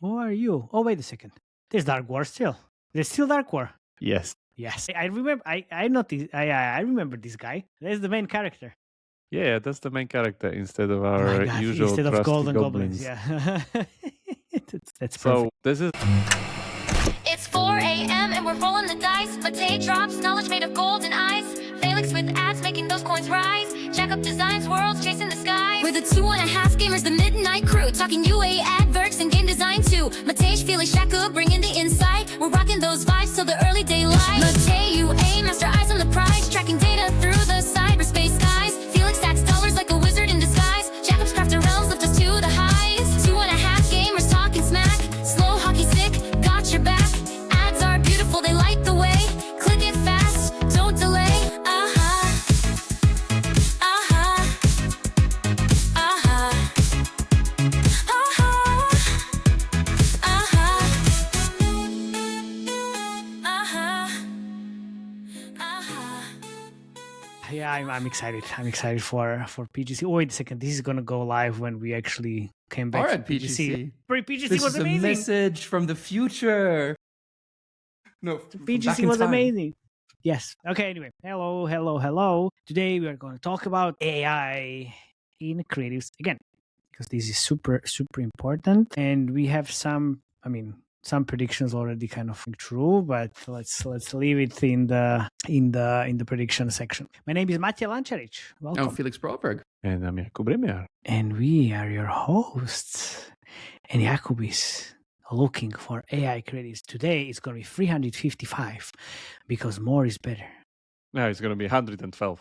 Who are you? Oh, wait a second. There's Dark War still. There's still Dark War. Yes. Yes, I remember. I noticed. I remember this guy. That's the main character. Yeah, that's the main character instead of My our God, usual instead of trusty golden goblins. Yeah, that's So perfect. this is It's 4 a.m. and we're rolling the dice. Mate drops knowledge made of golden eyes. Felix with ads making those coins rise. Jack up designs, worlds chasing the skies. We're the 2.5 gamers, the midnight crew. Talking UA adverts and game design too. Mate, Felix, Shaka bringing the insight. We're rocking those vibes till the early daylight. Mate, UA, master eyes on the prize. Tracking data through the cyberspace skies. Felix stacks dollars like a wizard in disguise. Jackup's crafted realms lift us to the highs. 2.5 gamers talking smack. Slow hockey sick, got your back. Ads are beautiful, they light the way. Click it fast, don't delay. Yeah, I'm excited. I'm excited for PGC. Oh, wait a second. This is gonna go live when we actually came back. All to right, PGC. PGC This was is amazing. a message from the future. No, from back PGC in was time. amazing. Yes. Okay. Anyway, hello. Today we are going to talk about AI in creatives again, because this is super important, and we have some predictions already kind of true, but let's leave it in the prediction section. My name is Matija Lančarić. Welcome. Oh, Felix Broberg. and I'm Jakub Rimjar. And we are your hosts. And Jakub is looking for AI credits. Today it's going to be 355 because more is better. Now it's gonna be 112.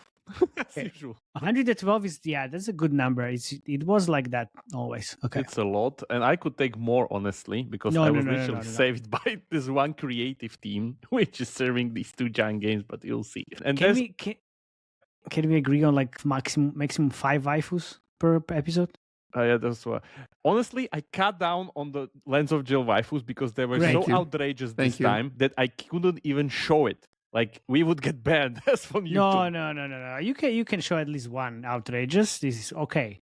As usual. 112 is, that's a good number. It was like that always. Okay. It's a lot, and I could take more honestly because No, I no, was no, no, literally no, no. saved by this one creative team, which is serving these two giant games. But you'll see. And Can there's we agree on like maximum 5 waifus per episode? yeah, that's what. Honestly, I cut down on the Lens of Jill waifus because they were Great. so Thank you. outrageous Thank this you. time that I couldn't even show it. Like we would get banned as from YouTube. No. You can show at least one outrageous. This is okay.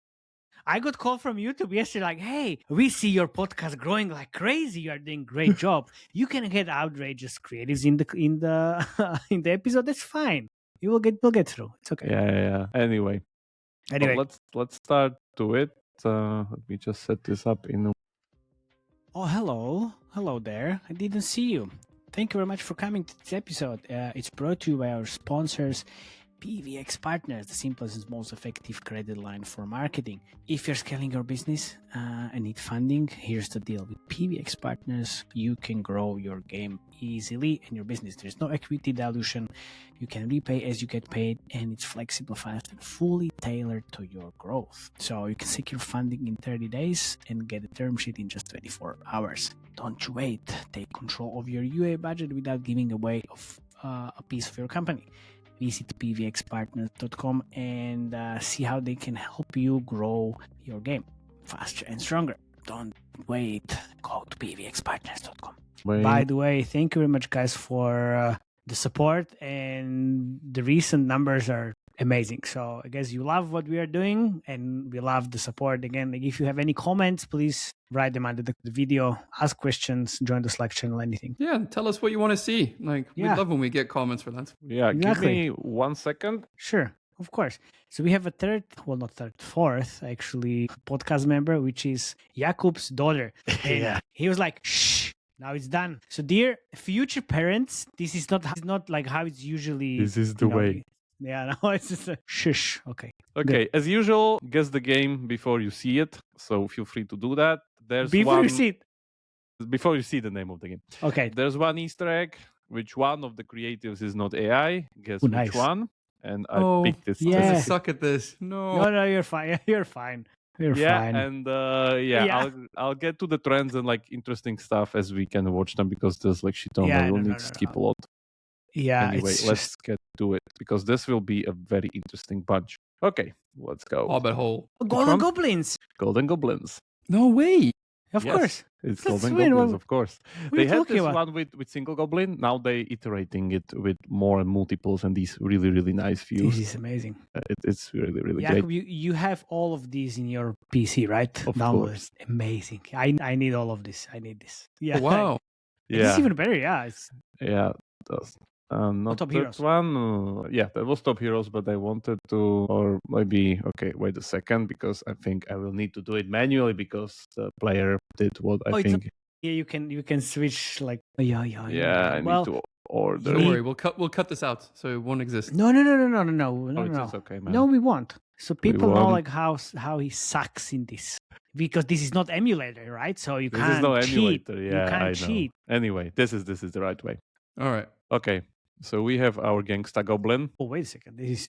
I got call from YouTube yesterday like, hey, we see your podcast growing like crazy. You are doing great job. You can get outrageous creatives in the in the episode. That's fine. We'll get through. It's okay. Yeah. Anyway, let's start to it. Let me just set this up in. Oh, hello there. I didn't see you. Thank you very much for coming to this episode. It's brought to you by our sponsors, PVX Partners, the simplest and most effective credit line for marketing. If you're scaling your business and need funding, here's the deal. With PVX Partners, you can grow your game easily in your business. There's no equity dilution. You can repay as you get paid, and it's flexible, fast, and fully tailored to your growth. So you can secure funding in 30 days and get a term sheet in just 24 hours. Don't you wait. Take control of your UA budget without giving away a piece of your company. Visit pvxpartners.com and see how they can help you grow your game faster and stronger. Don't wait. Go to pvxpartners.com. By the way, thank you very much, guys, for the support, and the recent numbers are amazing. So I guess you love what we are doing, and we love the support. Again, like, if you have any comments, please write them under the video, ask questions, join the Slack channel, anything. Yeah, tell us what you want to see. Like, we Yeah. love when we get comments for that. Yeah, Exactly. give me 1 second. Sure, of course. So we have a fourth, actually, podcast member, which is Jakub's daughter. And Yeah. he was like, shh, now it's done. So dear future parents, this is not like how it's usually. This is the way. Yeah, no, it's just a shush. Okay. Okay, as usual, guess the game before you see it. So feel free to do that. There's Before one you see it. before you see the name of the game. Okay. There's one Easter egg, which one of the creatives is not AI. Guess Oh, which nice. one? And I Oh, picked this. yeah. Does Yeah. it suck at this? No. No, you're fine. You're fine. You're Yeah, fine. and Yeah. I'll get to the trends and like interesting stuff as we can watch them because there's like shit on Yeah, there. We'll no, need to skip a lot. Yeah. Anyway, it's let's just get to it because this will be a very interesting bunch. Okay, let's go. Hobbit hole. Golden one? Goblins. Golden Goblins. No way. Of Yes, course. it's That's Golden weird. Goblins, of course. What are They you had talking this about? one with single goblin. Now they iterating it with more and multiples and these really, really nice views. This is amazing. It's really, really Jakub, great. you have all of these in your PC, right? Of Downloaded. course. Amazing. I need all of this. I need this. Yeah. Oh, wow. This is even better. Yeah. It's Yeah, that's not Top that Heroes. one. Yeah, that was Top Heroes, but I wanted to, or maybe, okay, wait a second, because I think I will need to do it manually because the player did what I think. Yeah, you can switch like yeah. I need to order. Don't worry, we'll cut this out, so it won't exist. No. It's okay, man. No, we won't. So people know won't. like how he sucks in this because this is not emulator, right? So you This can't is no cheat. emulator. Yeah, you can't I know. cheat. Anyway, this is the right way. All right. Okay, so we have our Gangsta Goblin. Oh, wait a second. This is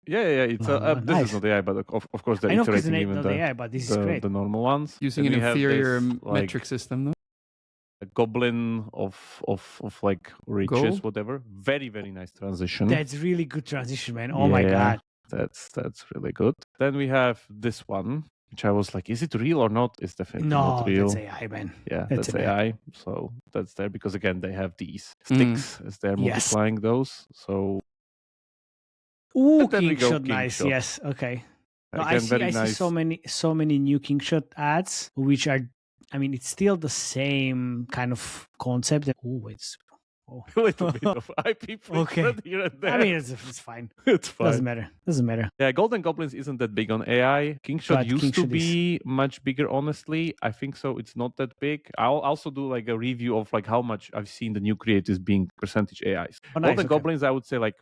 Yeah. It's this nice. is not AI, but of course they're I know because iterating it's even not AI, but this is great. the normal ones. Using Then an we have inferior this, metric system, though. a goblin of like riches, Gold? whatever. Very, very nice transition. That's really good transition, man. Oh my god. That's really good. Then we have this one, which I was like, is it real or not? It's definitely No, not real. that's AI, man. Yeah, That's that's AI. So that's there because again they have these Mm. sticks as they're Yes. multiplying those. So Ooh, And then we king go shot, king nice. shot. Yes, okay. No, again, I very see nice. so many new king shot ads, which are, I mean, it's still the same kind of concept. Oh, it's. Oh. a little bit of IP Okay. infringement here and there. I mean, it's fine. it's fine. Doesn't matter. Yeah, Golden Goblins isn't that big on AI. Kingshot But used to Kingshot be much bigger, honestly. I think so. It's not that big. I'll also do like a review of like how much I've seen the new creators being percentage AIs. Oh, nice, Golden okay. Goblins, I would say like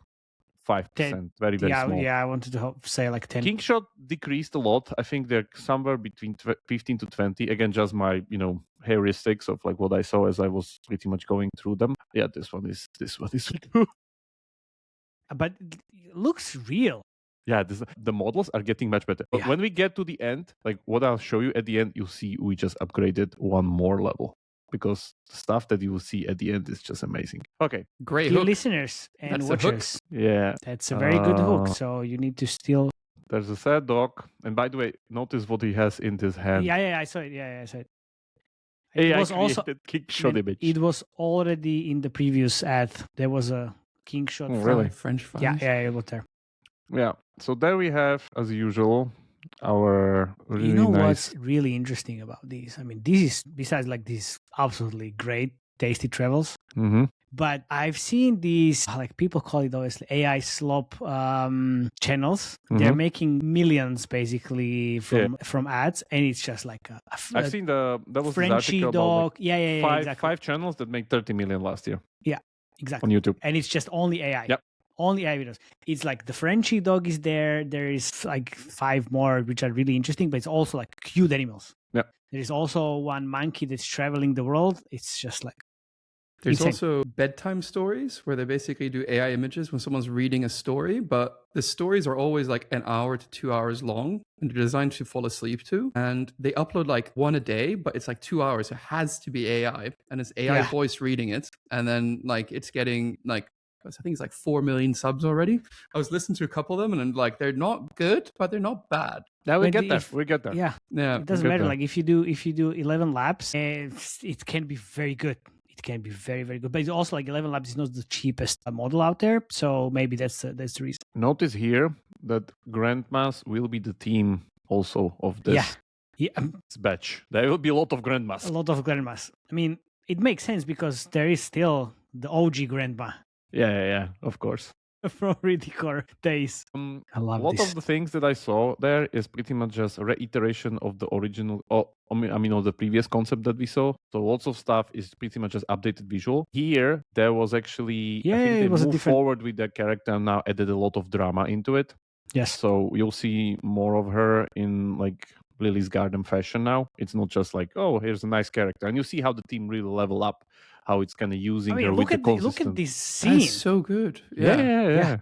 5%. Very, very Yeah, small. yeah. I wanted to say like 10. Kingshot decreased a lot. I think they're somewhere between 15 to 20. Again, just my, heuristics of like what I saw as I was pretty much going through them. Yeah, this one is But it looks real. Yeah, the models are getting much better. But Yeah. when we get to the end, like what I'll show you at the end, you'll see we just upgraded one more level because the stuff that you will see at the end is just amazing. Okay. Great Dear hook. listeners and That's a hook. watchers, Yeah. that's a very good hook. Uh, So you need to still. There's a sad dog. And by the way, notice what he has in his hand. Yeah, I saw it. Yeah, I saw it. AI It was also created Kingshot image. it was already in the previous ad. There was a king shot. Oh, from- really? French fries. Yeah, it was there. Yeah. So there we have, as usual, our really You know nice. what's really interesting about these? I mean, this is besides like these absolutely great tasty travels. Mhm. But I've seen these, like people call it obviously AI slop channels. They're Mhm. making millions basically from ads, and it's just like I've seen there was this Frenchie article dog. about Yeah, like exactly. five channels that made 30 million last year Exactly. on YouTube. And it's just only AI. Yep. Only AI videos. It's like the Frenchie dog is there. There is like 5 more which are really interesting, but it's also like cute animals. Yep. There is also one monkey that's traveling the world. It's just like There's insane. also bedtime stories where they basically do AI images when someone's reading a story, but the stories are always like an hour to 2 hours long and they're designed to fall asleep to. And they upload like one a day, but it's like 2 hours. It has to be AI and it's AI Yeah. voice reading it. And then like it's getting like, I think it's like 4 million subs already. I was listening to a couple of them and I'm like, they're not good, but they're not bad. Yeah, we When get the- there. if- We get there. yeah. Yeah. It doesn't Good matter. though. Like if you do 11 laps, it can be very good. It can be very, very good. But it's also like 11 laps is not the cheapest model out there. So maybe that's the reason. Notice here that grandmas will be the team also of this Yeah, batch. There will be a lot of grandmas. a lot of grandmas. I mean, it makes sense because there is still the OG grandma Yeah, of course. from Ridicor days. I A love lot this. of the things that I saw there is pretty much just a reiteration of the original, of the previous concept that we saw. So lots of stuff is pretty much just updated visual. Here, there was actually, I Yeah, think it they was a moved different- forward with the character and now added a lot of drama into it. Yes. So you'll see more of her in like Lily's Garden fashion now. It's not just like, oh, here's a nice character. And you see how the team really level up, how it's kind of using I mean, her look with the at consistent... this scene. That's so good. Yeah.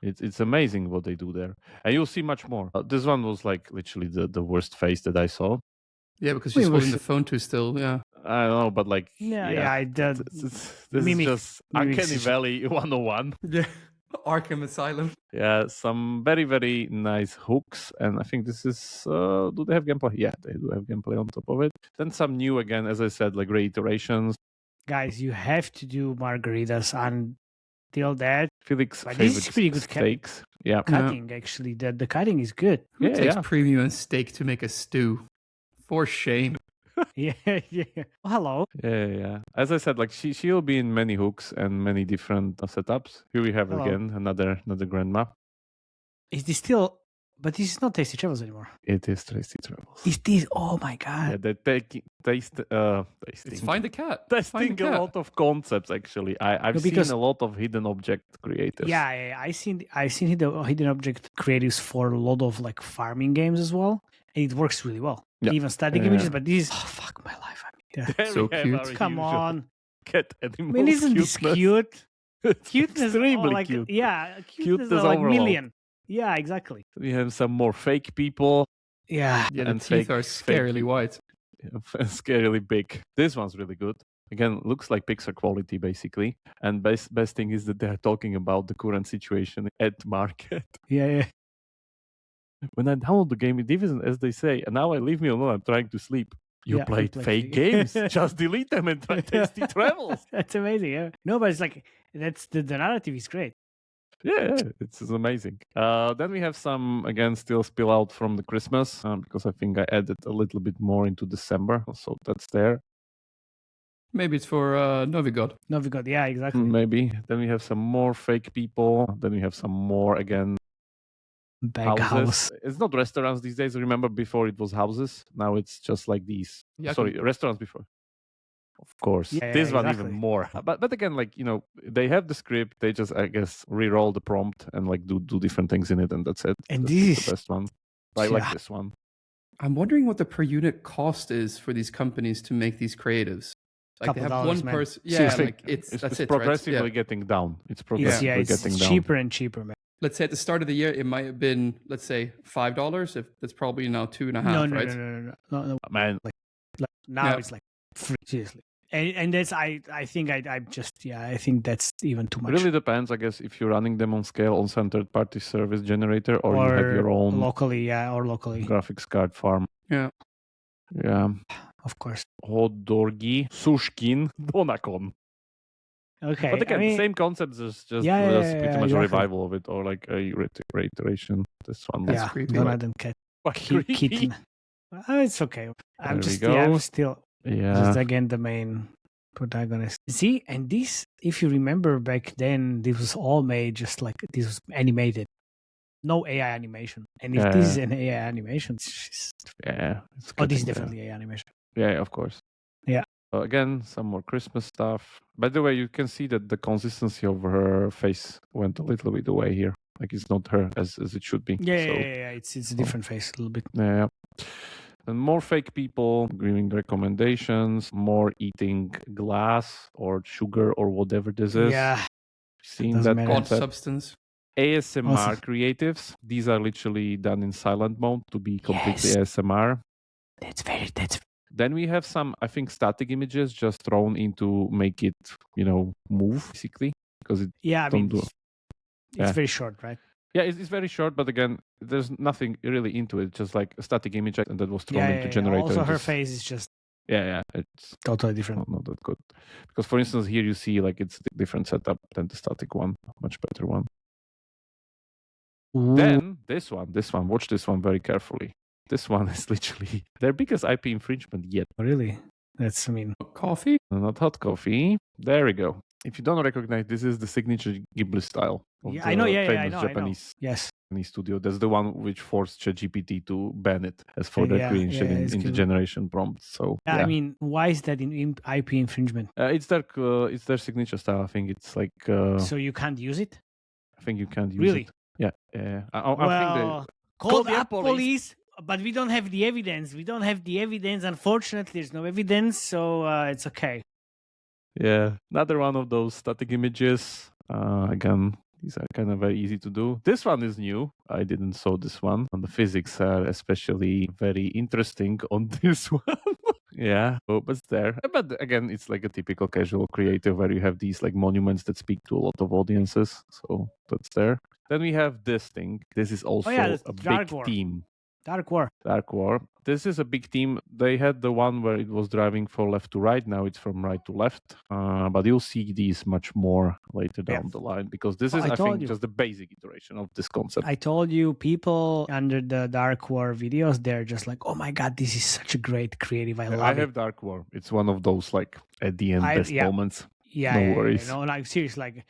It's amazing what they do there. And you'll see much more. This one was like literally the worst face that I saw. Yeah, because Wait, she's holding was- the phone too still. Yeah. I don't know, but like... Yeah, I did. This Mimic- is just mimic Uncanny situation. Valley 101. Yeah. Arkham Asylum. Yeah, some very, very nice hooks. And I think this is, do they have gameplay? Yeah, they do have gameplay on top of it. Then some new, again, as I said, like reiterations. Guys, you have to do margaritas until that. Felix But this is favorite pretty good steaks. Yeah. cutting, actually. The cutting is good. Who Yeah, takes yeah. premium steak to make a stew? For shame. Yeah, yeah. Oh, hello. Yeah. As I said, like she'll be in many hooks and many different setups. Here we have Hello. again another grandma. Is this still... But this is not Tasty Travels anymore. It is Tasty Travels. Is this... Oh, my God. Yeah, they're tasting. It's Find a Cat. Testing Find a cat. lot of concepts actually. I've No, seen because- a lot of hidden object creators. Yeah, I seen hidden object creatives for a lot of like farming games as well, and it works really well. Yeah. Even static Yeah. images, but this is fuck my life. I mean, yeah. There So we have cute. our Come usual on, cat I animal. mean, isn't this cute? It's Cuteness, extremely like, cute. Yeah, cuteness, Cuteness are like overload. million. Yeah, exactly. We have some more fake people. Yeah, Yeah, the And teeth fake- are scarily white. Scarily big. This one's really good. Again, looks like Pixar quality basically. And best thing is that they're talking about the current situation at market. yeah. When I download the game, it isn't as they say, and now I leave me alone. I'm trying to sleep. You Yeah, played like- fake games. Just delete them and try Tasty Travels. That's amazing. Yeah. No, but it's like that's the narrative is great. Yeah, it's amazing. Then we have some, again, still spill out from the Christmas, because I think I added a little bit more into December. So that's there. Maybe it's for Novigod. No, we got yeah, exactly. Maybe. Then we have some more fake people. Then we have some more, again, Bag houses. house. It's not restaurants these days. Remember, before it was houses. Now it's just like these. Yeah, Sorry, restaurants before. Of course. Yeah, This one exactly. even more. But again, like, they have the script. They just, I guess, re-roll the prompt and like do different things in it, and that's it. And This this is is- the best one. I like Yeah. this one. I'm wondering what the per unit cost is for these companies to make these creatives. Like they Couple have dollars, one man. person. Yeah, Seriously. like that's It's it. progressively Right? Yeah. getting down. It's It's, progressively yeah, it's getting down. cheaper and cheaper, man. Let's say at the start of the year, it might have been, let's say, $5. If that's probably now $2.50, No, right? no. Man, Like now Yeah. it's like free, seriously. And that's I think I just I think that's even too much. really depends, I guess, if you're running them on scale on some third-party service generator, or you have your own locally, yeah, or locally, graphics card farm. Yeah. Yeah. of course. Hodorgi, Sushkin, Donakon. Okay, But again, I mean, same concept, just Yeah, pretty yeah, much a exactly. revival of it, or like a reiteration. This one That's yeah, creepy. Donald cat creepy. kitten. It's okay. I'm There we just yeah, I'm go. still Yeah. just again the main protagonist. See, and this, if you remember back then, this was all made just like this was animated, no AI animation. And if this is an AI animation, it's just, Yeah. It's oh, this is getting there. definitely AI animation. Yeah, of course. Yeah. Again, some more Christmas stuff. By the way, you can see that the consistency of her face went a little bit away here. Like it's not her as it should be. Yeah, So, yeah. It's a different face a little bit. yeah. And more fake people giving recommendations, more eating glass or sugar or whatever this is. Yeah, Seeing doesn't that matter. God concept. substance. ASMR Also- creatives. These are literally done in silent mode to be completely Yes. ASMR. that's Then we have some, I think, static images just thrown into make it, move basically, because it. yeah. I Don't mean, do- it's Yeah. very short, right? Yeah, it's very short, but again, there's nothing really into it. Just like a static image, and that was thrown into generator. Also, and her just- face is just Yeah, it's totally different. not that good. Because, for instance, here you see like it's a different setup than the static one, much better one. Then this one, watch this one very carefully. This one is literally their biggest IP infringement yet. Really, that's I mean, Coffee? Not hot coffee. There we go. If you don't recognize, this is the signature Ghibli-style. Of Yeah, I know, the yeah, I famous know, I know. Japanese yes, studio. That's the one which forced ChatGPT to ban it as for their Yeah, creation yeah, in it's the good. generation prompt. So I mean, why is that in IP infringement? it's their signature style. I think it's like So you can't use it? I think you can't use Really? it. Yeah, yeah. I think Well, Call call the the app police, but we don't have the evidence. Unfortunately, there's no evidence, so it's okay. yeah, another one of those static images. Again, these are kind of very easy to do. This one is new. I didn't saw this one. And the physics are especially very interesting on this one. Yeah, but it's there. But again, it's like a typical casual creative where you have these like monuments that speak to a lot of audiences. So that's there. Then we have this thing. This is also that's a Dark big War. team. Dark War. Dark War. This is a big team. They had the one where it was driving from left to right. Now it's from right to left. But you'll see these much more later down the line because this is, I think, just the basic iteration of this concept. I told you, people under the Dark War videos, they're just like, "Oh my god, this is such a great creative. I love it." have Dark War. It's one of those like at the end best moments. Yeah, no worries. No, like seriously, like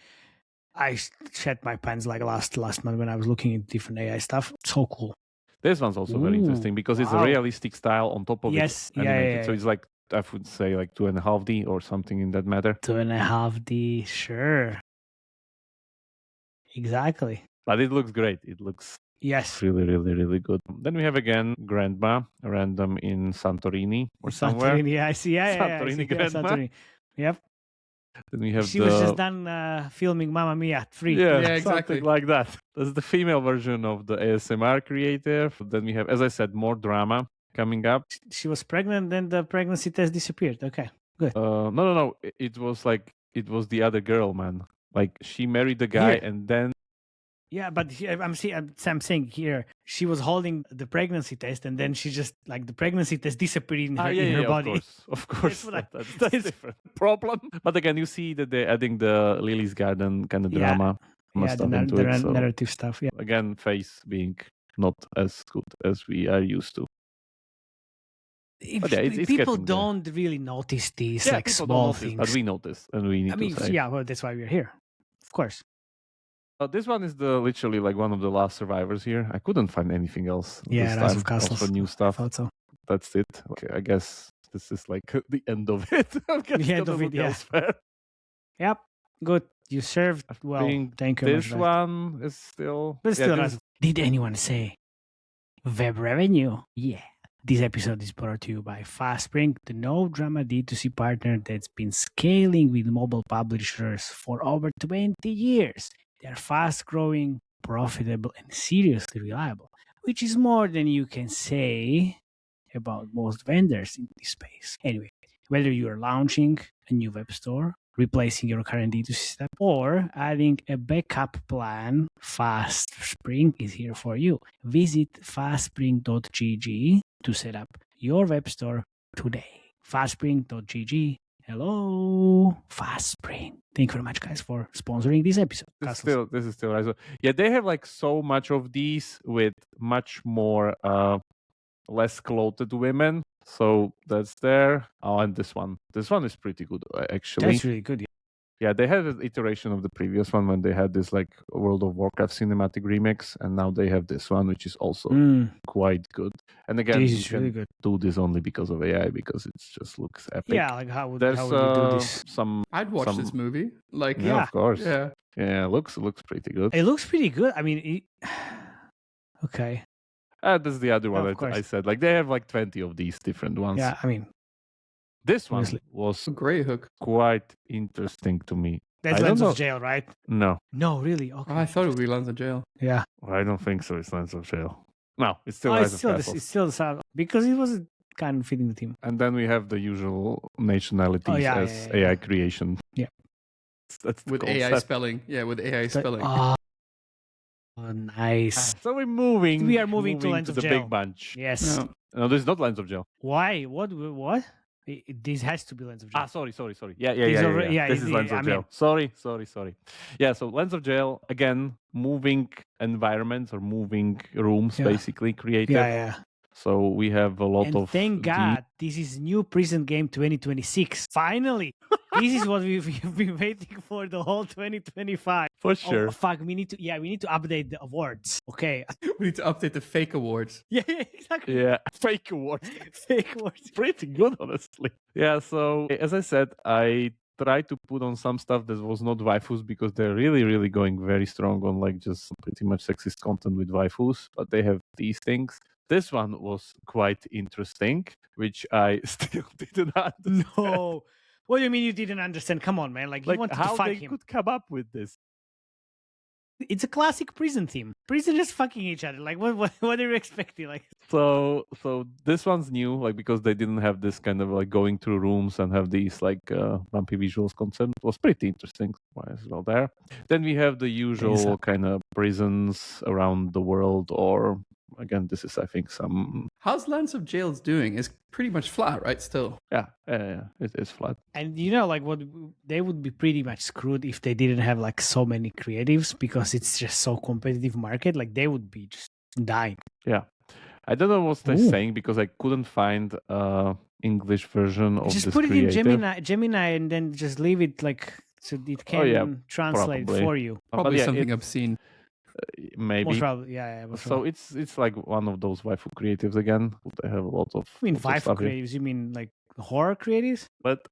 I shed my pants like last month when I was looking at different AI stuff. So cool. This one's also very interesting because it's a realistic style on top of it. Animated. So it's like, I would say like 2.5D or something in that matter. 2.5D, sure. Exactly. But it looks great. It looks really, really, really good. Then we have again Grandma, random in Santorini or somewhere. Santorini, I see. Santorini Grandma. Santorini. Yep. Then we have she was just done filming Mamma Mia 3. Yeah, exactly. Something like that. That's the female version of the ASMR creative. Then we have, as I said, more drama coming up. She was pregnant, then the pregnancy test disappeared. Okay, good. No. It was the other girl, man. Like she married the guy and then. Yeah, but I'm saying here, she was holding the pregnancy test, and then she just like the pregnancy test disappeared in her body. Of course, that's different problem. But again, you see that they're adding the Lily's Garden kind of drama. Narrative stuff. Yeah. Again, face being not as good as we are used to. People don't really notice these like small things, but we notice, and we need to say. Yeah, well, that's why we're here, of course. This one is literally like one of the last survivors here. I couldn't find anything else. Rise of Castles. For new stuff. I thought so. That's it. Okay, I guess this is like the end of it. The end of it, yeah. Yep, good. You served well. Thank you. This one is still. But still, did anyone say web revenue? Yeah. This episode is brought to you by FastSpring, the no-drama D2C partner that's been scaling with mobile publishers for over 20 years. They're fast-growing, profitable, and seriously reliable, which is more than you can say about most vendors in this space. Anyway, whether you're launching a new web store, replacing your current D2C system, or adding a backup plan, FastSpring is here for you. Visit fastspring.gg to set up your web store today. Fastspring.gg. Hello, FastSpring. Thank you very much, guys, for sponsoring this episode. This is still right. So, yeah, they have like so much of these with much more less clothed women. So that's there. Oh, and this one. This one is pretty good, actually. That's really good. Yeah, they had an iteration of the previous one when they had this like World of Warcraft cinematic remix, and now they have this one, which is also quite good. And again, this is really good. Do this only because of AI, because it just looks epic. Yeah, like how would you do this? I'd watch this movie. Like, yeah, of course. Yeah, looks pretty good. It looks pretty good. I mean, okay. That's the other one that I said. Like they have like 20 of these different ones. Yeah, I mean, this one was a great hook. Quite interesting to me. That's Lens of Jail, right? No. No, really? Okay. Oh, I thought it would be Lens of Jail. Yeah. Well, I don't think so. It's Lens of Jail. No, it's still Rise of Castles. It's still the sound because it was kind of fitting the theme. And then we have the usual nationalities as AI creation. Yeah. That's with AI spelling. Yeah, with AI spelling. Oh, nice. So we're moving. We are moving to Lens of the Jail. Big Bunch. Yes. No, this is not Lens of Jail. Why? What? This has to be Lens of Jail. Sorry. Yeah. This is Lens of Jail. Sorry. Yeah, so Lens of Jail, again, moving environments or moving rooms, basically, created. Yeah. So we have a lot of... Thank God, this is new prison game 2026. Finally! This is what we've been waiting for the whole 2025. For sure. Oh, fuck, we need to update the awards. Okay. We need to update the fake awards. Yeah, exactly. Yeah, fake awards. Fake awards. Pretty good, honestly. Yeah, so as I said, I tried to put on some stuff that was not waifus because they're really, really going very strong on like just pretty much sexist content with waifus, but they have these things. This one was quite interesting, which I still didn't understand. No. What do you mean you didn't understand? Come on, man. Like you wanted how to fuck they him. could come up with this. It's a classic prison theme. Prisoners fucking each other. Like, what are you expecting? Like, So this one's new, like because they didn't have this kind of like going through rooms and have these like bumpy visuals concept. It was pretty interesting. Why as well there. Then we have the usual kind of prisons around the world, or again, this is I think some. How's Lands of Jails doing? It's pretty much flat, right? Still. Yeah, it is flat. and you know, like what they would be pretty much screwed if they didn't have like so many creatives, because it's just so competitive market. Like they would be just dying. Yeah. I don't know what they're Ooh. saying because I couldn't find English version of Just this put it in creative. Gemini, and then just leave it like so it can translate probably. for you. Probably yeah, something obscene. Maybe. Most probably, yeah. Most So probably. it's like one of those waifu creatives again. They have a lot of. I mean, lots of Vive stuff here. creatives. You mean like horror creatives? But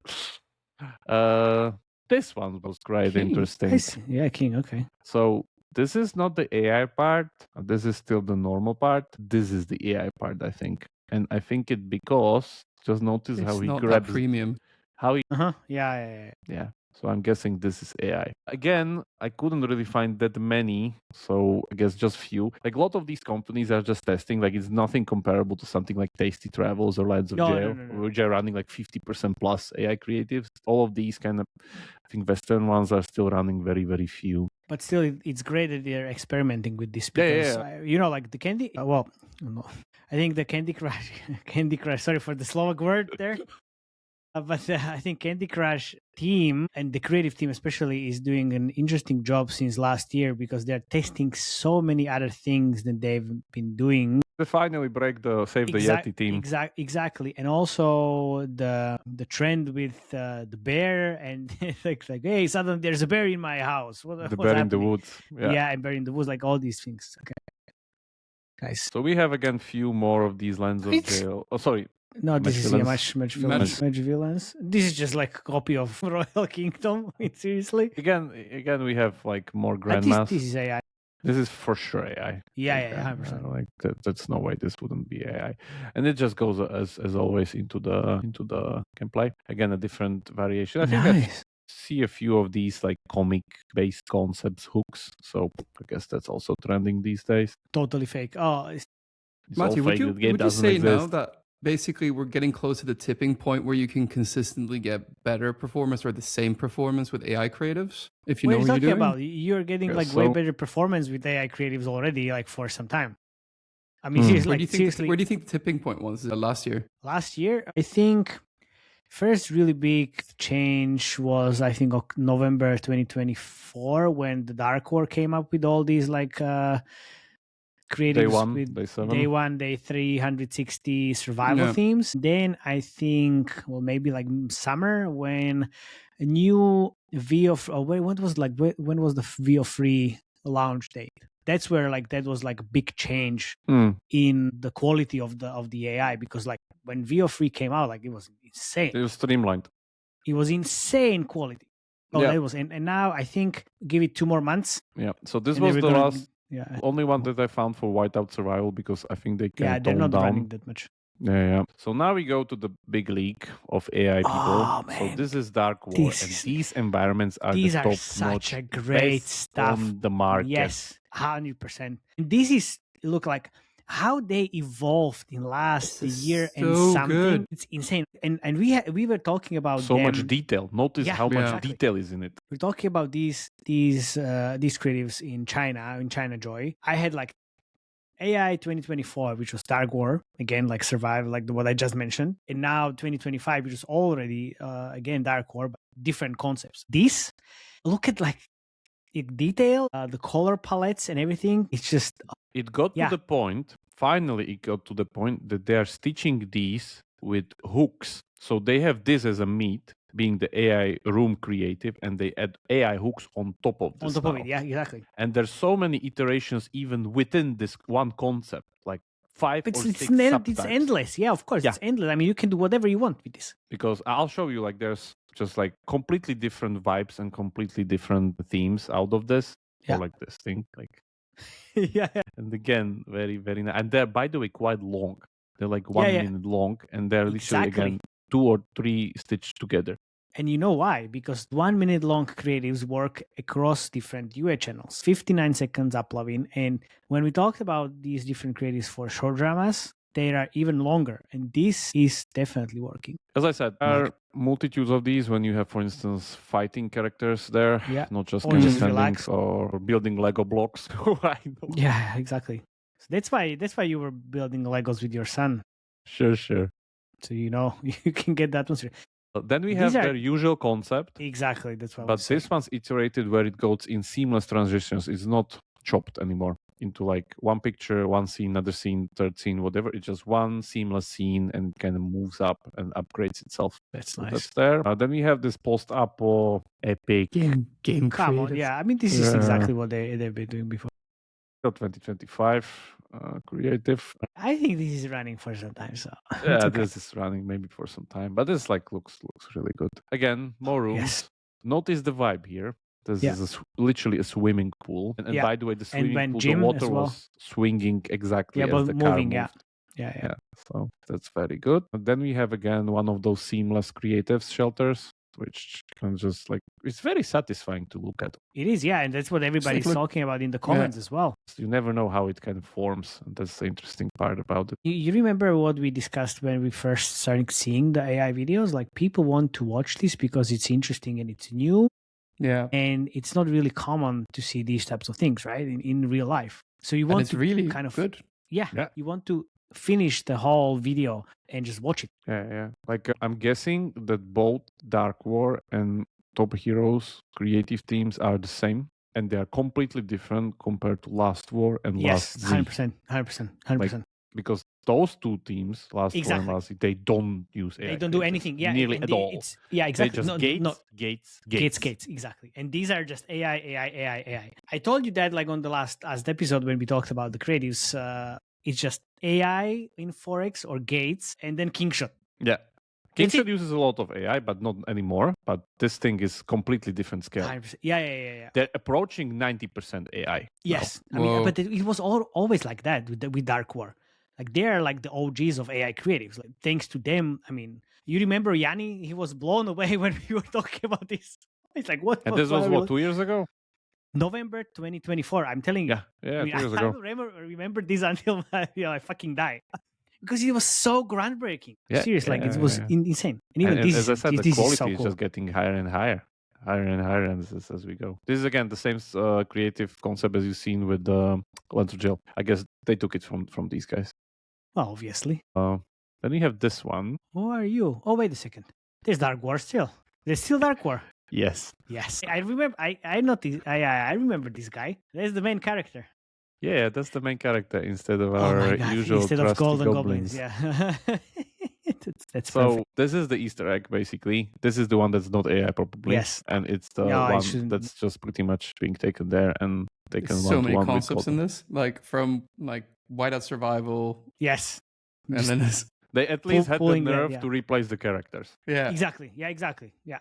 this one was quite King. interesting. I see. Yeah, King. Okay. So this is not the AI part. This is still the normal part. This is the AI part, I think, and I think it because just notice how It's he not that grabs premium. how he Yeah. yeah. So I'm guessing this is AI. Again, I couldn't really find that many, so I guess just few. Like a lot of these companies are just testing. Like it's nothing comparable to something like Tasty Travels or Lands of Jail, which are running like 50% plus AI creatives. All of these kind of, I think Western ones are still running very, very few. But still, it's great that they're experimenting with this because you know, like the Candy. Well, no, I think the Candy Crush. Sorry for the Slovak word there. But I think Candy Crush team and the creative team especially is doing an interesting job since last year because they're testing so many other things that they've been doing. They finally break the Save the Yeti team. Exactly. And also the trend with the bear and like hey, suddenly there's a bear in my house. The bear in the woods. Yeah, and bear in the woods, like all these things. Okay. Guys. So we have again few more of these Lands of Jail. Oh, sorry. No, this is Match Villains. This is just like a copy of Royal Kingdom. Seriously. Again, we have like more grandmas. This is AI. This is for sure AI. Yeah, 100%. Like that's no way this wouldn't be AI, and it just goes as always into the gameplay. Again, a different variation. I think I see a few of these like comic-based concepts, hooks. So I guess that's also trending these days. Totally fake. Oh, Matthew, would you say now that basically we're getting close to the tipping point where you can consistently get better performance or the same performance with AI creatives? If you know what you're doing? About? You're getting way better performance with AI creatives already, like for some time. I mean, where do you think the tipping point was last year? Last year, I think first really big change was November 2024 when the Dark War came up with all these like creatives day 1, day 360 survival themes. Then I think maybe like summer when a new when was the VO3 launch date? That's where that was like a big change in the quality of the AI, because like when VO3 came out, like it was insane. It was streamlined. It was insane quality. That was and now I think give it 2 more months. Yeah. So this was the last. Only one that I found for Whiteout Survival, because I think they can they're not down. running that much. Yeah. So now we go to the big league of AI people. So this is Dark War, and these environments are such a great stuff on the market. Yes, 100%. And this is look like how they evolved in last year and something. Good. It's insane. And we were talking about so much detail. Notice how much detail is in it. We're talking about these creatives in China Joy. I had like AI 2024, which was Dark War, again, like Survive, like what I just mentioned. And now 2025, which is already, again, Dark War, but different concepts. This, look at like detail, the color palettes and everything. It's just... It got to the point, finally it got to the point that they are stitching these with hooks. So they have this as a meat, being the AI room creative, and they add AI hooks on top of this. On top of it, yeah, exactly. And there's so many iterations even within this one concept, like 5 or 6 subtypes. It's endless. Yeah, of course, it's endless. I mean, you can do whatever you want with this. Because I'll show you, like, there's just like completely different vibes and completely different themes out of this. Or like this thing, like. Yeah. And again, very, very nice. And they're, by the way, quite long. They're like 1 minute long, and they're literally again 2 or 3 stitched together. And you know why? Because 1 minute long creatives work across different UA channels, 59 seconds uploading. And when we talked about these different creatives for short dramas, they are even longer. And this is definitely working. As I said, there are multitudes of these when you have, for instance, fighting characters there, not just Or just standings relax. or building Lego blocks. Yeah, exactly. So that's why you were building Legos with your son. Sure. So you can get the atmosphere. Then we have their usual concept. Exactly, that's what I But was saying. this one's iterated where it goes in seamless transitions. It's not chopped anymore into like one picture, one scene, another scene, third scene, whatever. It's just one seamless scene and kind of moves up and upgrades itself. That's So nice. that's there. Then we have this post-apo epic Game Come on, creative. yeah. I mean, this is exactly what they've been doing before. 2025 creative. I think this is running for some time, so Yeah, okay. this is running maybe for some time, but this like looks really good. Again, more rooms. Yes. Notice the vibe here. This is literally a swimming pool, and by the way, the swimming pool, the water was swinging exactly as the car moved. Yeah. So that's very good. And then we have again one of those seamless creatives shelters, which can just like it's very satisfying to look at. It is, yeah, and that's what everybody's talking about in the comments as well. You never know how it kind of forms, and that's the interesting part about it. You remember what we discussed when we first started seeing the AI videos? Like people want to watch this because it's interesting and it's new. Yeah. And it's not really common to see these types of things, right? In real life. So you want it's really kind of good. Yeah. You want to finish the whole video and just watch it. Yeah. Like I'm guessing that both Dark War and Top Heroes creative teams are the same, and they are completely different compared to Last War and Last Z. 100%. Because those two teams, Last War and Last Z, they don't use AI. They don't do anything. Yeah, nearly at all. Exactly. They just gates. Exactly. And these are just AI. I told you that like on the last episode when we talked about the creatives. It's just AI in Forex or gates, and then Kingshot. Yeah. Kingshot uses a lot of AI, but not anymore. But this thing is completely different scale. 100%. Yeah. They're approaching 90% AI. Yes. I mean, but it was always like that with Dark War. Like they're like the OGs of AI creatives. Like thanks to them, I mean, you remember Yanni? He was blown away when we were talking about this. It's like what? And this was what, 2 years ago? November 2024. I'm telling you. Yeah, 2 years I ago. remember this until I fucking die. Because it was so groundbreaking. Yeah, Seriously, it was insane. And even this, as I said, the quality is cool. just getting higher and higher as we go. This is again the same creative concept as you've seen with Lens of Jail. I guess they took it from these guys. Well, obviously. Then we have this one. Who are you? Oh, wait a second. There's Dark War still. There's still Dark War. Yes. I remember. I noticed. I remember this guy. That's the main character. Yeah, that's the main character instead of our usual instead of Golden Goblins. Yeah. That's so perfect. this is the Easter egg, basically. This is the one that's not AI, probably. Yes. And it's the one that's just pretty much being taken there, and they can so many concepts in this, like from like whiteout survival. Yes. And then this. They at least had the nerve to replace the characters. Yeah. Exactly. Yeah.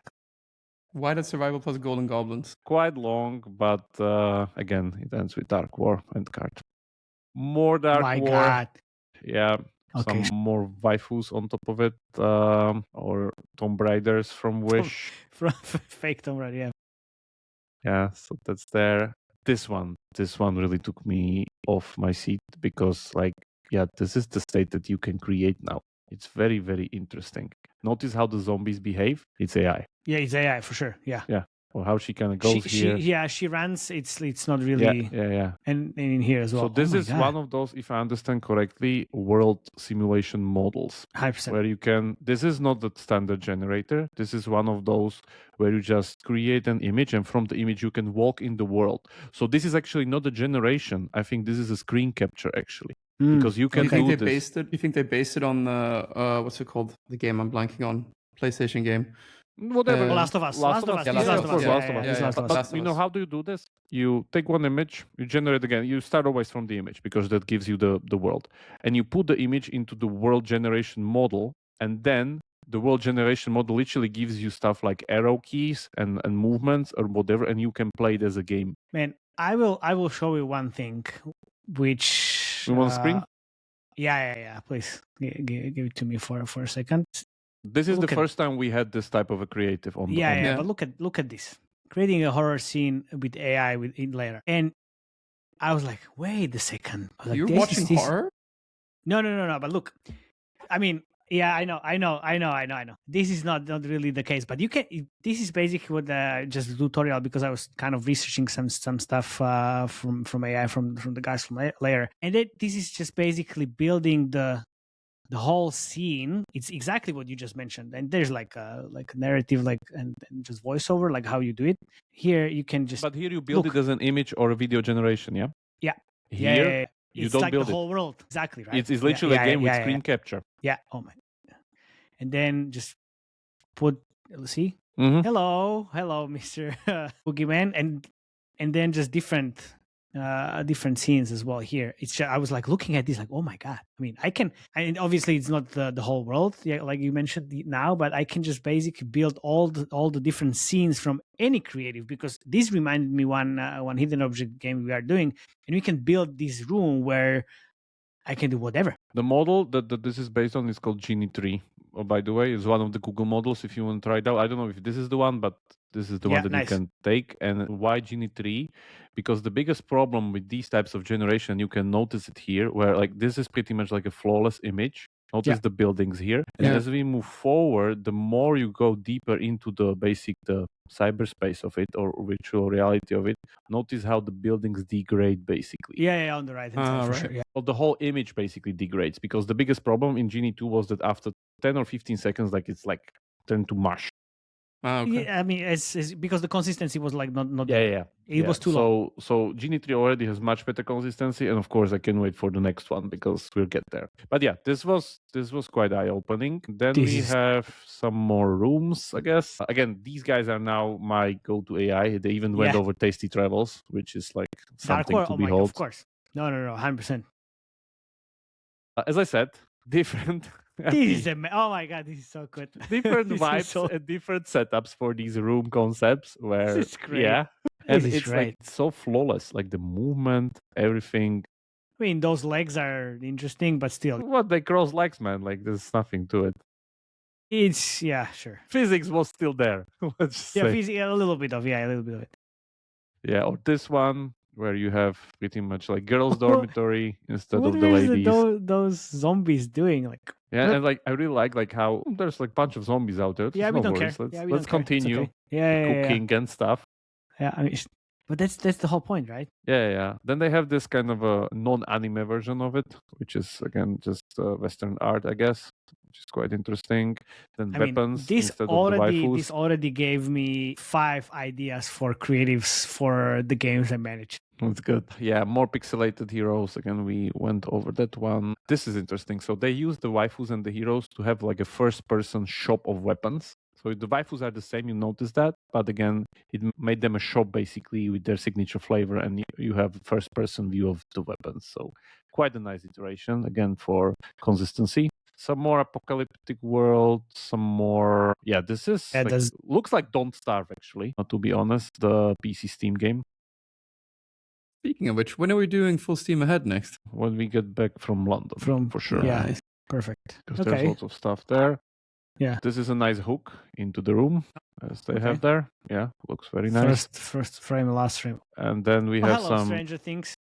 Whiteout survival plus Golden Goblins. Quite long, but again, it ends with Dark War and card. More Dark War. My God. Yeah. Okay. Some more waifus on top of it, or Tomb Raiders from Wish. From fake Tomb Raider, yeah. Yeah, so that's there. This one really took me off my seat because, like, yeah, this is the state that you can create now. It's very, very interesting. Notice how the zombies behave. It's AI. Yeah, it's AI for sure. Yeah. Or how she kind of goes here. She runs. It's not really. Yeah. And in here as well. So this is one of those, if I understand correctly, world simulation models. 100%. Where you can. This is not the standard generator. This is one of those where you just create an image, and from the image you can walk in the world. So this is actually not a generation. I think this is a screen capture actually. Because you can do this. You think they based it on the what's it called? The game I'm blanking on. PlayStation game. Whatever. Last of Us. Last of Us. But you know how do you do this? You take one image, you generate again. You start always from the image because that gives you the world. And you put the image into the world generation model, and then the world generation model literally gives you stuff like arrow keys and movements or whatever, and you can play it as a game. Man, I will show you one thing which You want a screen? Yeah. Please give it to me for a second. This is Look the at- first time we had this type of a creative on the Yeah, on the- yeah, Yeah. but look at this. Creating a horror scene with AI in later. And I was like, wait a second. I was like, You're this watching is this. horror? No. But look, I mean, yeah, I know. This is not really the case, but you can. This is basically what just a tutorial, because I was kind of researching some stuff from AI from the guys from later, and this is just basically building the whole scene. It's exactly what you just mentioned, and there's like a narrative, like and just voiceover, like how you do it. Here you can just But here you build look. it as an image or a video generation, yeah? Yeah. Here Yeah. you It's don't like build the it. whole world, exactly, right? It's literally a game with screen yeah. capture. Yeah. Oh my. And then just put. Let's see. Mhm. Hello, Mr. Boogeyman, and then just different scenes as well here. It's just, I was like looking at this like, oh my god. I mean, and obviously it's not the whole world, yeah, like you mentioned now, but I can just basically build all the different scenes from any creative, because this reminded me one hidden object game we are doing, and we can build this room where I can do whatever. The model that this is based on is called Genie-3. Oh, by the way, it's one of the Google models if you want to try it out. I don't know if this is the one, but this is the Yeah, one that nice. you can take. And why Genie-3? Because the biggest problem with these types of generation, you can notice it here, where like this is pretty much like a flawless image. Notice Yeah. the buildings here. And Yeah. as we move forward, the more you go deeper into the cyberspace of it or virtual reality of it, notice how the buildings degrade basically. Yeah, on the right hand side for right. sure. Yeah. Well, the whole image basically degrades, because the biggest problem in Genie 2 was that after 10 or 15 seconds, like it's like turned to mush. Ah, okay. Yeah, I mean, it's because the consistency was like not Yeah. It was too long. So Genie 3 already has much better consistency, and of course I can wait for the next one because we'll get there. But yeah, this was quite eye-opening. Then we have some more rooms, I guess. Again, these guys are now my go-to AI. They even went Yeah. over Tasty Travels, which is like Dark something Horror, to oh my god, behold. of course. No, 100%. As I said, different. This is oh my god, this is so good. different This is vibes so- and different setups for these room concepts where This is great. yeah, and This is it's great. like so flawless, like the movement, everything. I mean, those legs are interesting, but still, What, they cross legs, man, like there's nothing to it. it's sure. Physics was still there. Let's just Yeah, say. a little bit of it. Yeah, or this one where you have pretty much like girls' dormitory instead What of the is ladies. those zombies doing? Like, Yeah, what- and like I really like how there's like a bunch of zombies out there. yeah, There's we no don't care. worries. Let's Yeah, we let's don't care. It's continue okay. Yeah. cooking and stuff. Yeah, I mean, but that's the whole point, right? Yeah. Then they have this kind of a non-anime version of it, which is again just Western art, I guess, which is quite interesting. Then I mean, weapons this instead of the waifus. this already gave me 5 ideas for creatives for the games I manage. That's good. Yeah, more pixelated heroes. Again, we went over that one. This is interesting. So they use the waifus and the heroes to have like a first-person shop of weapons. So the waifus are the same, you notice that, but again, it made them a shop basically with their signature flavor, and you have a first-person view of the weapons. So quite a nice iteration, again, for consistency. Some more apocalyptic world, some more... Yeah, this is... Yeah, like, looks like Don't Starve, actually, to be honest, the PC Steam game. Speaking of which, when are we doing full steam ahead next? When we get back from London, for sure. Yeah. Nice. Perfect. Because there's lots of stuff there. Yeah. This is a nice hook into the room, as they have there. Yeah, looks very nice. First frame, last frame. And then we Oh, have hello, some... Stranger Things.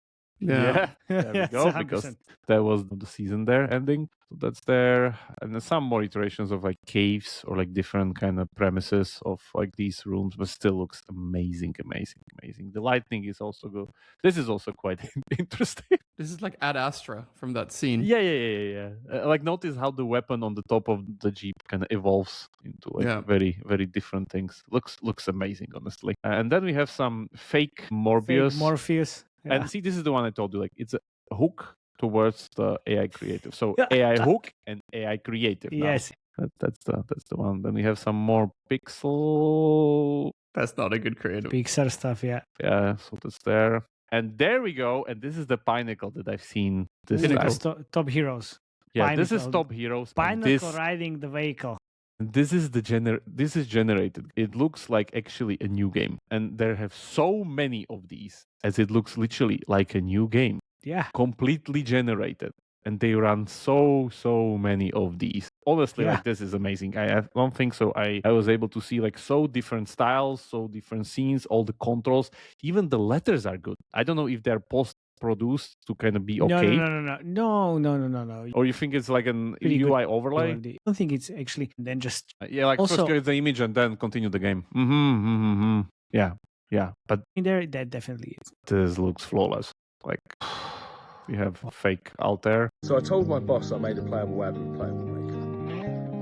Yeah, there we Yes, go, 100%. because that was the season there ending. So that's there. And then some more iterations of like caves or like different kind of premises of like these rooms, but still looks amazing. The lighting is also good. This is also quite interesting. This is like Ad Astra from that scene. Yeah. Like notice how the weapon on the top of the Jeep kind of evolves into like very, very different things. Looks amazing, honestly. And then we have some fake Morbius. Morpheus. Yeah. And see, this is the one I told you. Like it's a hook towards the AI creative. So Yeah. AI hook and AI creative. Now. Yes. That's the one. Then we have some more pixel. That's not a good creative. Pixar stuff. Yeah. Yeah, so that's there. And there we go. And this is the pinnacle that I've seen this Ooh, time. that's top heroes. Yeah, this is Pinnacle. Top Heroes. and Pinnacle this riding the vehicle. this is this is generated. It looks like actually a new game, and there have so many of these as it looks literally like a new game, Yeah. completely generated. and they run so many of these. Honestly, Yeah. like this is amazing. I don't think so. I was able to see like so different styles, so different scenes, all the controls, even the letters are good. I don't know if they're post produced to kind of be okay, No. or you think it's like an Pretty good UI overlay. I don't think it's actually. Then just Yeah, like Also- first create the image and then continue the game. Yeah, but there that definitely is. this looks flawless. Like we have fake Altair. So I told my boss I made a playable ad with Playable Maker.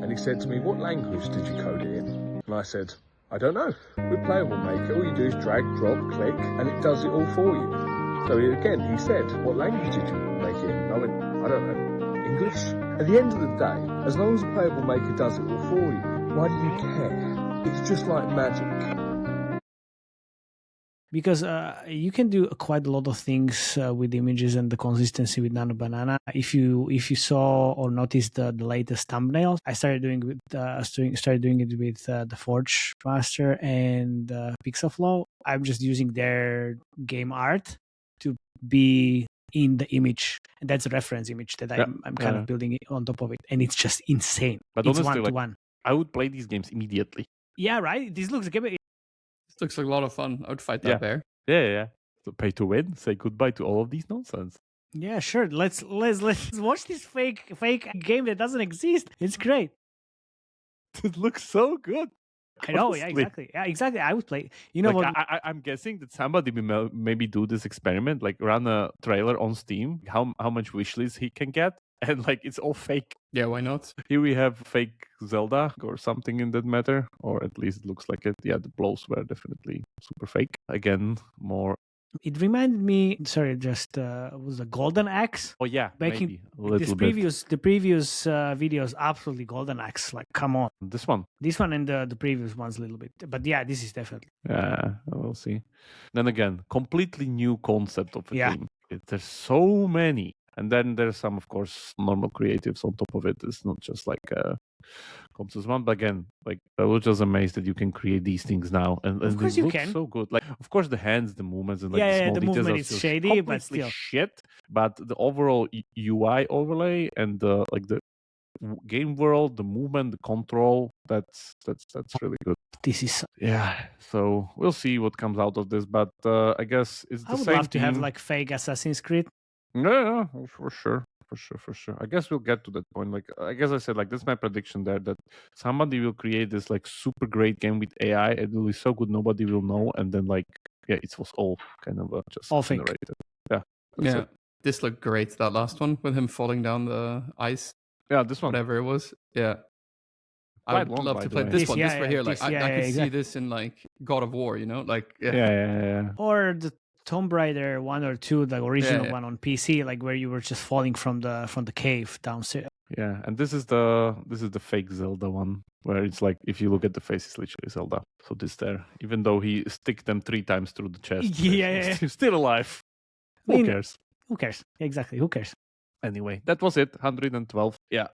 And he said to me, what language did you code it in? And I said, I don't know. With Playable Maker, all you do is drag, drop, click, and it does it all for you. So again, he said, what language did you make it in? And I went, I don't know. English? At the end of the day, as long as the Playable Maker does it all for you, why do you care? It's just like magic. Because you can do quite a lot of things with images and the consistency with Nano Banana. If you saw or noticed the latest thumbnails, I started doing it with the Forge Master and Pixelflow. I'm just using their game art to be in the image, and that's a reference image that I'm kind of building on top of it, and it's just insane. But it's honestly, 1-to-1. I would play these games immediately. Yeah, right. This looks like This looks like a lot of fun. I would fight that bear. Yeah. So pay to win. Say goodbye to all of these nonsense. Yeah, sure. Let's watch this fake game that doesn't exist. It's great. It looks so good. I know. Yeah, Honestly. exactly. Yeah, exactly. I would play. You know Like, what? I'm guessing that somebody will maybe do this experiment, like run a trailer on Steam, how much wishlist he can get, and like it's all fake. Yeah, why not? Here we have fake Zelda or something in that matter, or at least it looks like it. Yeah, the blows were definitely super fake. Again, more. It reminded me. Sorry, just was a Golden Axe. Oh yeah, Back maybe a in little bit. the previous videos, absolutely Golden Axe. Like, come on. This one. This one and the previous ones a little bit, but yeah, this is definitely. Yeah, we'll see. Then again, completely new concept of a Yeah. game. There's so many. And then there's some, of course, normal creatives on top of it. It's not just like Comps one, but again, like I was just amazed that you can create these things now, and Of course they you look can. so good. Like, of course, the hands, the movements, and like the Yeah, small the details movement are is just shady, but completely still. shit. But the overall UI overlay and the game world, the movement, the control, that's really good. This is. Yeah, so we'll see what comes out of this, but I guess it's the I would same love to have team. like fake Assassin's Creed. Yeah, for sure. I guess we'll get to that point. Like, I guess I said, like, that's my prediction there, that somebody will create this like super great game with AI. It will be so good nobody will know, and then like, yeah, it was all kind of just All fake. generated. Yeah, that's Yeah, it. this looked great. That last one with him falling down the ice, Yeah, this one. whatever it was. Yeah, I Quite would long, love by to the play way. this This- one. yeah, This right yeah, here, like this- I yeah, could see exactly. this in like God of War. You know, like Yeah. Or the Tomb Raider 1 or 2, the original Yeah. one on PC, like where you were just falling from the cave downstairs. Yeah, and this is the fake Zelda one, where it's like if you look at the face, it's literally Zelda. So this there, even though he stick them 3 times through the chest, Yeah. he's still alive. I mean, Who cares? Who cares? Exactly. Who cares? Anyway, that was it. 112. Yeah,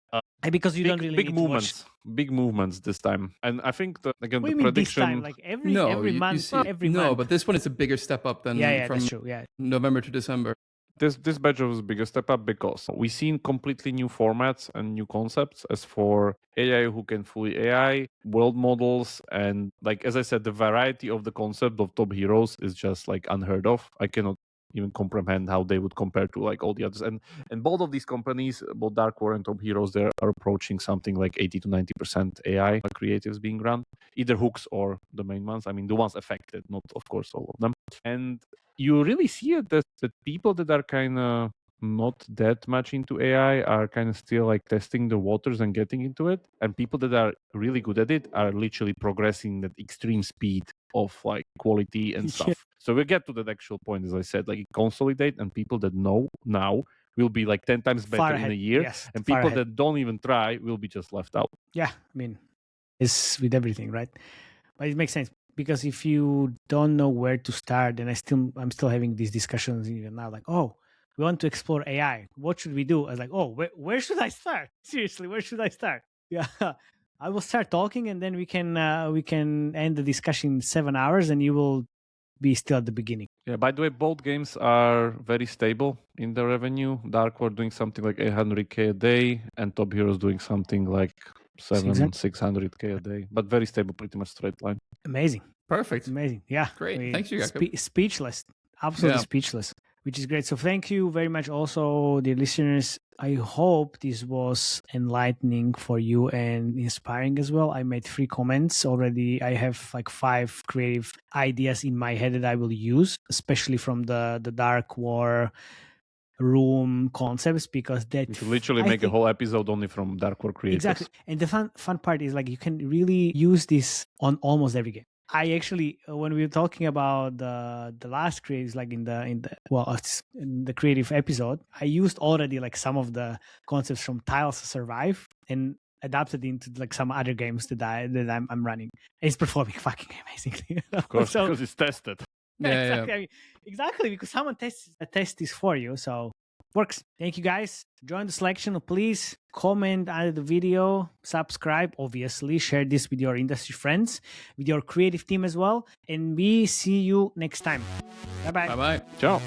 And because you don't really big need to watch. movements, big movements this time. And I think again What do the you mean this prediction. time? Like every you month, see, every no, month. but this one is a bigger step up than yeah, from that's true. Yeah. November to December. This badge was a bigger step up because we've seen completely new formats and new concepts as for AI who can fully AI, world models, and like as I said, the variety of the concept of top heroes is just like unheard of. I cannot even comprehend how they would compare to like all the others. And both of these companies, both Dark War and Top Heroes, they are approaching something like 80 to 90% AI creatives being run, either hooks or the main ones. I mean, the ones affected, not of course all of them. And you really see it that people that are kind of not that much into AI are kind of still like testing the waters and getting into it. And people that are really good at it are literally progressing at extreme speed of like quality and Yeah. stuff. So we'll get to that actual point, as I said, like consolidate, and people that know now will be like 10 times Far better ahead. in a year. Yes, And far people ahead. that don't even try will be just left out. Yeah, I mean, it's with everything, right? But it makes sense because if you don't know where to start, and I'm still having these discussions even now, like, oh, we want to explore AI. What should we do? I was like, oh, where should I start? Seriously, where should I start? Yeah, I will start talking, and then we can end the discussion in 7 hours, and you will be still at the beginning. Yeah, by the way, both games are very stable in their revenue. Dark War doing something like 800K a day, and Top Heroes doing something like 600K a day, but very stable, pretty much straight line. Amazing. Perfect. Amazing. Yeah. Great. Thanks, you, Jakob. Speechless. Absolutely speechless, which is great. So thank you very much also, dear listeners. I hope this was enlightening for you and inspiring as well. I made 3 comments already. I have like 5 creative ideas in my head that I will use, especially from the Dark War room concepts, because that You should literally make a whole episode only from Dark War creators. Exactly. And the fun part is like you can really use this on almost every game. I actually, when we were talking about the last creatives, like in the creative episode, I used already like some of the concepts from Tiles to Survive and adapted into like some other games that I'm running. It's performing fucking amazingly. Of course, because it's tested. Exactly. I mean, exactly, because someone test this for you, so works. Thank you guys. Join the selection. Please comment under the video, subscribe, obviously, share this with your industry friends, with your creative team as well. And we see you next time. Bye-bye. Bye-bye. Ciao.